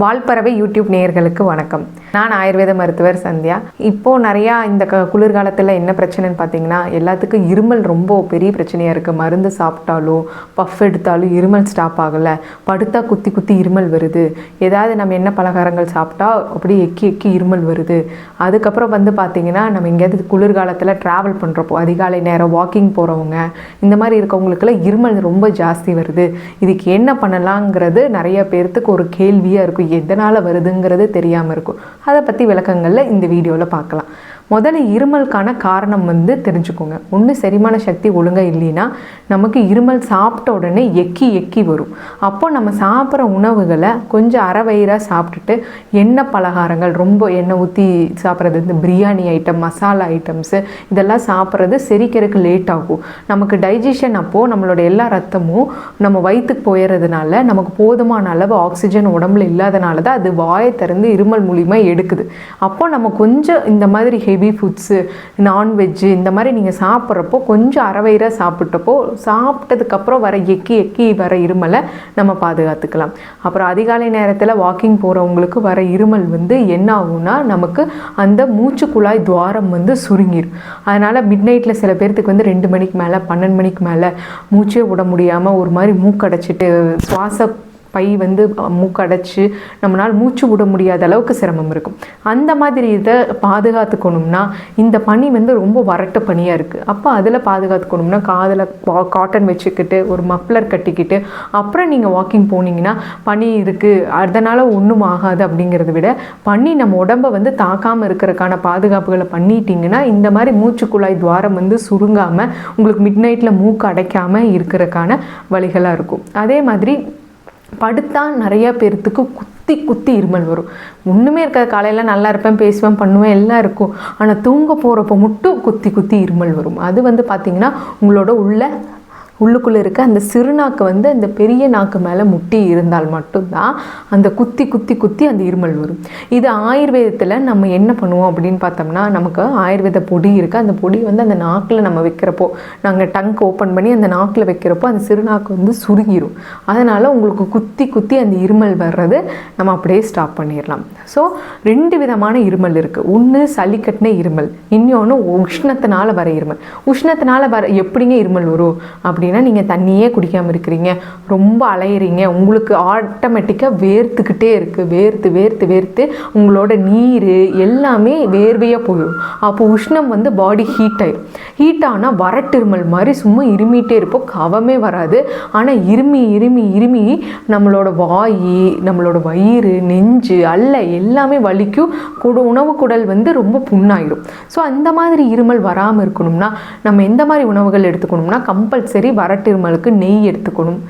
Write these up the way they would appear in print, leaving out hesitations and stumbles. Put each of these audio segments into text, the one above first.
வால்பறவை YouTube நேயர்களுக்கு வணக்கம். நான் ஆயுர்வேத மருத்துவர் சந்தியா. இப்போது நிறையா இந்த குளிர்காலத்தில் என்ன பிரச்சனைன்னு பார்த்தீங்கன்னா, எல்லாத்துக்கும் இருமல் ரொம்ப பெரிய பிரச்சனையாக இருக்குது. மருந்து சாப்பிட்டாலும் பஃப் எடுத்தாலும் இருமல் ஸ்டாப் ஆகலை. படுத்தா குத்தி குத்தி இருமல் வருது. ஏதாவது நம்ம என்ன பலகாரங்கள் சாப்பிட்டா அப்படியே எக்கி எக்கி இருமல் வருது. அதுக்கப்புறம் பார்த்திங்கன்னா, நம்ம எங்கேயாவது குளிர்காலத்தில் ட்ராவல் பண்ணுறப்போ அதிகாலை நேரம் வாக்கிங் போகிறவங்க இந்த மாதிரி இருக்கவங்களுக்குலாம் இருமல் ரொம்ப ஜாஸ்தி வருது. இதுக்கு என்ன பண்ணலாங்கிறது நிறைய பேர்த்துக்கு ஒரு கேள்வியாக இருக்கும். எதனால் வருதுங்கிறது தெரியாமல் இருக்கும். அதை பற்றி விளக்கங்களில் இந்த வீடியோவில் பார்க்கலாம். முதல்ல இருமலுக்கான காரணம் தெரிஞ்சுக்கோங்க. ஒன்று, செரிமான சக்தி ஒழுங்காக இல்லைன்னா நமக்கு இருமல் சாப்பிட்ட உடனே எக்கி எக்கி வரும். அப்போ நம்ம சாப்பிட்ற உணவுகளை கொஞ்சம் அரை வயிறாக சாப்பிட்டுட்டு எண்ணெய் பலகாரங்கள் ரொம்ப எண்ணெய் ஊற்றி சாப்பிட்றது, இந்த பிரியாணி ஐட்டம், மசாலா ஐட்டம்ஸு இதெல்லாம் சாப்பிட்றது செரிக்கிறதுக்கு லேட் ஆகும். நமக்கு டைஜஷன் அப்போது நம்மளோட எல்லா ரத்தமும் நம்ம வயிற்றுக்கு போயிடுறதுனால நமக்கு போதுமான அளவு ஆக்சிஜன் உடம்புல இல்லாதனால தான் அது வாயை திறந்து இருமல் மூலிமா எடுக்குது. அப்போது நம்ம கொஞ்சம் இந்த மாதிரி ஹெவி ஃபுட்ஸு, நான்வெஜ்ஜு இந்த மாதிரி நீங்கள் சாப்பிட்றப்போ கொஞ்சம் அரை வயிறாக சாப்பிட்டதுக்கப்புறம் வர எக்கி எக்கி வர இருமலை நம்ம பாதுகாத்துக்கலாம். அப்புறம் அதிகாலை நேரத்தில் வாக்கிங் போகிறவங்களுக்கு வர இருமல் என்ன ஆகும்னா, நமக்கு அந்த மூச்சு குழாய் துவாரம் சுருங்கிடும். அதனால் மிட் நைட்டில் சில பேர்த்துக்கு 2 மணிக்கு மேலே 12 மணிக்கு மேலே மூச்சே விட முடியாமல் ஒரு மாதிரி மூக்கடைச்சிட்டு சுவாச பை மூக்கடைச்சி நம்மளால் மூச்சு விட முடியாத அளவுக்கு சிரமம் இருக்கும். அந்த மாதிரி இதை பாதுகாத்துக்கணும்னா, இந்த பனி ரொம்ப வறட்ட பனியாக இருக்குது. அப்போ அதில் பாதுகாத்துக்கணும்னா காதில் காட்டன் வச்சுக்கிட்டு ஒரு மஃப்ளர் கட்டிக்கிட்டு அப்புறம் நீங்கள் வாக்கிங் போனீங்கன்னா, பனி இருக்குது அதனால் ஒன்றும் ஆகாது அப்படிங்கிறத விட பனி நம்ம உடம்பை தாக்காமல் இருக்கிறதுக்கான பாதுகாப்புகளை பண்ணிட்டீங்கன்னா இந்த மாதிரி மூச்சுக்குழாய் துவாரம் சுருங்காமல் உங்களுக்கு மிட் நைட்டில் மூக்கு அடைக்காமல் இருக்கிறதுக்கான வழிகளாக இருக்கும். அதே மாதிரி படுத்தா நிறையா பேர்த்துக்கு குத்தி குத்தி இருமல் வரும். ஒன்றுமே இருக்காது, காலையில் நல்லா இருப்பேன், பேசுவேன், பண்ணுவேன், எல்லாம் இருக்கும். ஆனால் தூங்க போகிறப்போ மட்டும் குத்தி குத்தி இருமல் வரும். அது பார்த்திங்கன்னா உங்களோட உள்ளுக்குள்ளே இருக்க அந்த சிறுநாக்கு அந்த பெரிய நாக்கு மேலே முட்டி இருந்தால் மட்டும்தான் அந்த குத்தி குத்தி குத்தி அந்த இருமல் வரும். இது ஆயுர்வேதத்தில் நம்ம என்ன பண்ணுவோம் அப்படின்னு பார்த்தோம்னா, நமக்கு ஆயுர்வேத பொடி இருக்குது. அந்த பொடி அந்த நாக்கில் நம்ம வைக்கிறப்போ, நாங்கள் டங்க் ஓப்பன் பண்ணி அந்த நாக்கில் வைக்கிறப்போ அந்த சிறுநாக்கு சுருங்கிடும். அதனால் உங்களுக்கு குத்தி குத்தி அந்த இருமல் வர்றது நம்ம அப்படியே ஸ்டாப் பண்ணிடலாம். ஸோ 2 விதமான இருமல் இருக்குது. ஒன்று சளி கட்டின இருமல், இன்னொன்று உஷ்ணத்தினால வர இருமல். உஷ்ணத்தினால எப்படிங்க இருமல் வரும் அப்படின்னா, நீங்கள் தண்ணியே குடிக்காமல் இருக்கிறீங்க, ரொம்ப அலையிறீங்க, உங்களுக்கு ஆட்டோமேட்டிக்காக வேர்த்துக்கிட்டே இருக்குது. வேர்த்து வேர்த்து வேர்த்து உங்களோட நீர் எல்லாமே வேர்வையாக போயிடும். அப்போ உஷ்ணம் பாடி ஹீட் ஆயிடும். ஹீட் ஆனால் வரட்டிருமல் மாதிரி சும்மா இருமிகிட்டே இருப்போம், கவமே வராது. ஆனால் இருமி இருமி இருமி நம்மளோட வாய், நம்மளோட வயிறு, நெஞ்சு, அல்ல எல்லாமே வலிக்கும். உணவு குடல் ரொம்ப புண்ணாயிடும். ஸோ அந்த மாதிரி இருமல் வராமல் இருக்கணும்னா நம்ம எந்த மாதிரி உணவுகள் எடுத்துக்கணும்னா, கம்பல்சரி வரட்டிருமலுக்கு நெய் எடுத்துக்கணும்.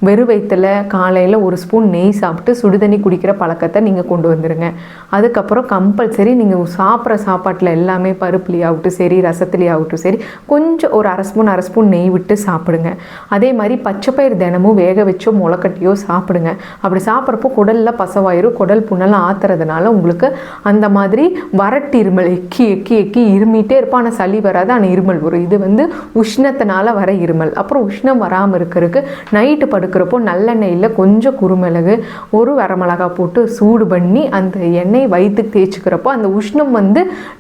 வெறும் வயிற்றில் காலையில் 1 ஸ்பூன் நெய் சாப்பிட்டு சுடுதண்ணி குடிக்கிற பழக்கத்தை நீங்கள் கொண்டு வந்துடுங்க. அதுக்கப்புறம் கம்பல்சரி நீங்கள் சாப்பிட்ற சாப்பாட்டில் எல்லாமே பருப்புலையாகட்டும் சரி, ரசத்துலையாகட்டும் சரி, கொஞ்சம் ஒரு அரை ஸ்பூன் நெய் விட்டு சாப்பிடுங்க. அதே மாதிரி பச்சைப்பயிறு தினமும் வேக வச்சோ முளைக்கட்டியோ சாப்பிடுங்க. அப்படி சாப்பிட்றப்போ குடலில் பசவாயிரும். குடல் புண்ணெல்லாம் ஆற்றுறதுனால உங்களுக்கு அந்த மாதிரி வரட்டு இருமல் எக்கி எக்கி எக்கி இருமிகிட்டே இருப்போம். ஆனால் சளி வராது, ஆனால் இருமல் வரும். இது உஷ்ணத்தினால வர இருமல். அப்புறம் உஷ்ணம் வராமல் இருக்கிறதுக்கு நைட்டு படுக்கிறப்போ நல்லெண்ணெயில் கொஞ்சம் குறுமிளகு, ஒரு வரமிளகா போட்டு சூடு பண்ணி அந்த எண்ணெய் வயிற்றுக்கு தேய்ச்சிக்கிறப்போ அந்த உஷ்ணம்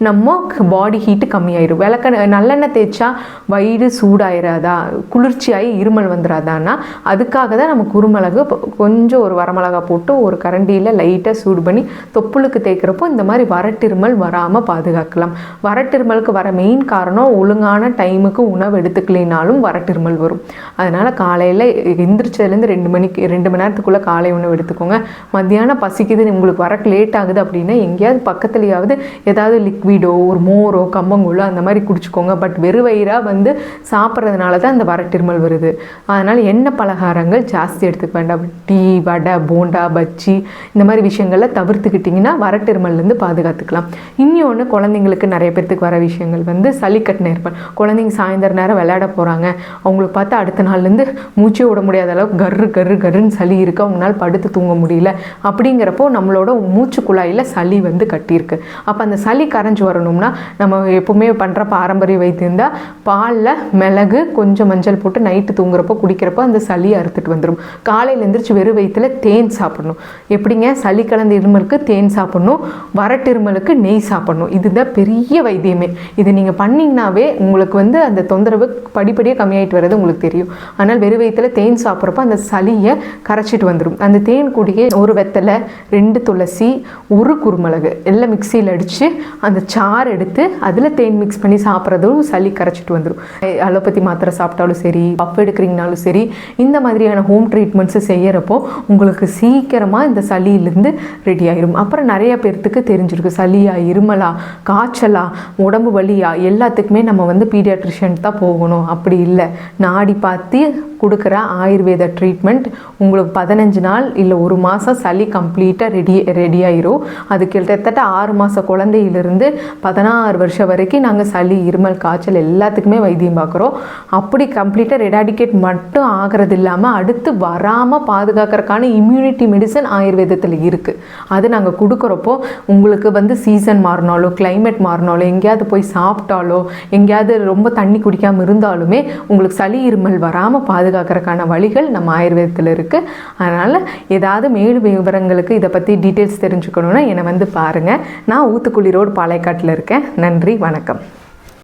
நம்ம பாடி ஹீட்டு கம்மியாயிடும். நல்லெண்ணெய் தேய்ச்சா வயிறு சூடாயிராதா, குளிர்ச்சியாகி இருமல் வந்துடாதான்னா அதுக்காக தான் நம்ம குறுமிளகு கொஞ்சம் ஒரு வரமிளகா போட்டு ஒரு கரண்டியில் லைட்டாக சூடு பண்ணி தொப்புளுக்கு தேய்க்கிறப்போ இந்த மாதிரி வரட்டிருமல் வராமல் பாதுகாக்கலாம். வரட்டிருமலுக்கு வர மெயின் காரணம் ஒழுங்கான டைமுக்கு உணவு எடுத்துக்கலினாலும் வரட்டிருமல் வரும். அதனால் காலையில் எந்திரிச்சதுலேருந்து 2 மணி நேரத்துக்குள்ளே காலை உணவு எடுத்துக்கோங்க. மத்தியானம் பசிக்குது, உங்களுக்கு வரக்கு லேட் ஆகுது அப்படின்னா எங்கேயாவது பக்கத்துலையாவது ஏதாவது லிக்விடோ, ஒரு மோரோ, கம்பங்கூழோ அந்த மாதிரி குடிச்சிக்கோங்க. பட் வெறும் வயிறாக சாப்பிட்றதுனால தான் அந்த வரட்டிருமல் வருது. அதனால் எண்ணெய் பலகாரங்கள் ஜாஸ்தி எடுத்துக்க வேண்டாம். டீ, வடை, போண்டா, பஜ்ஜி இந்த மாதிரி விஷயங்களில் தவிர்த்துக்கிட்டிங்கன்னா வரட்டிருமல்லேருந்து பாதுகாத்துக்கலாம். இன்னொன்று, குழந்தைங்களுக்கு நிறைய பேர்த்துக்கு வர விஷயங்கள் சளி கட்டின இருமல். குழந்தைங்க சாயந்தர நேரம் விளையாட போகிறாங்க, அவங்களுக்கு பார்த்தா அடுத்த நாள்லேருந்து மூச்சே விட முடியாத அளவுக்கு கர்ரு கர்ரு கருன்னு சளி இருக்குது, அவங்களால படுத்து தூங்க முடியல. அப்படிங்கிறப்போ நம்மளோட மூச்சு குழாயில் சளி வந்து கட்டியிருக்கு. அப்போ அந்த சளி கரைஞ்சி வரணும்னா நம்ம எப்போவுமே பண்ணுற பாரம்பரிய வைத்தியம் தான், பாலில் மிளகு கொஞ்சம் மஞ்சள் போட்டு நைட்டு தூங்குறப்போ குடிக்கிறப்போ அந்த சளியை அறுத்துட்டு வந்துடும். காலையில் எழுந்திரிச்சு வெறும் வயிற்றுல தேன் சாப்பிடணும். எப்படிங்க, சளி கலந்த இருமலுக்கு தேன் சாப்பிடணும், வறட்டு இருமலுக்கு நெய் சாப்பிடணும். இதுதான் பெரிய வைத்தியமே. இது நீங்கள் பண்ணிங்கனாவே உங்களுக்கு வந்து அந்த தொந்தரவு படிப்படியாக கம்மியாயிட்டு வர்றது உங்களுக்கு தெரியும். ஆனால் வெறும் வயிற்றுல தேன் சாப்பிட்றப்ப அந்த சளியை கரைச்சிட்டு வந்துடும். அந்த தேன் கூடியே ஒரு வெத்தலை, 2 துளசி, 1 குருமிளகு எல்லாம் மிக்சியில் அடித்து அந்த சாறு எடுத்து அதில் தேன் மிக்ஸ் பண்ணி சாப்பிட்றதும் சளி கரைச்சிட்டு வந்துடும். அலோபதி மாத்திரை சாப்பிட்டாலும் சரி, பஃப் எடுக்கிறீங்கனாலும் சரி, இந்த மாதிரியான ஹோம் ட்ரீட்மெண்ட்ஸு செய்கிறப்போ உங்களுக்கு சீக்கிரமாக இந்த சளியிலேருந்து ரெடி ஆயிடும். அப்புறம் நிறைய பேர்த்துக்கு தெரிஞ்சிருக்கு, சளியா, இருமலா, காய்ச்சலா, உடம்பு வலியா, எல்லாத்துக்குமே நம்ம வந்து பீடியாட்ரிஷியன் தான் போகணும். அப்படி இல்லை, நாடி பார்த்து கொடுக்குற ஆயுர்வேத ட்ரீட்மெண்ட் உங்களுக்கு 15 நாள் இல்லை 1 மாதம் சளி கம்ப்ளீட்டாக ரெடி ஆயிரும். அது கிட்டத்தட்ட 6 மாத குழந்தையிலிருந்து 16 வருஷம் வரைக்கும் நாங்கள் சளி, இருமல், காய்ச்சல் எல்லாத்துக்குமே வைத்தியம் பார்க்குறோம். அப்படி கம்ப்ளீட்டாக ரெடாடிகேட் மட்டும் ஆகிறது இல்லாமல் அடுத்து வராமல் பாதுகாக்கிறதுக்கான இம்யூனிட்டி மெடிசன் ஆயுர்வேதத்தில் இருக்குது. அது நாங்கள் கொடுக்குறப்போ உங்களுக்கு வந்து சீசன் மாறினாலோ, கிளைமேட் மாறினாலோ, எங்கேயாவது போய் சாப்பிட்டாலோ, எங்கேயாவது ரொம்ப தண்ணி குடிக்காமல் இருந்தாலுமே உங்களுக்கு சளி, இருமல் வராமல் பாதுகாக்கிறதுக்கான வழிகள் நம்ம ஆயுர்வேதத்தில் இருக்குது. அதனால் ஏதாவது மேல் விவரங்களுக்கு இதை பற்றி டீட்டெயில்ஸ் தெரிஞ்சுக்கணுன்னா என்னை வந்து பாருங்கள். நான் ஊத்துக்குளி ரோடு பாளையக்காட்டில் இருக்கேன். நன்றி, வணக்கம்.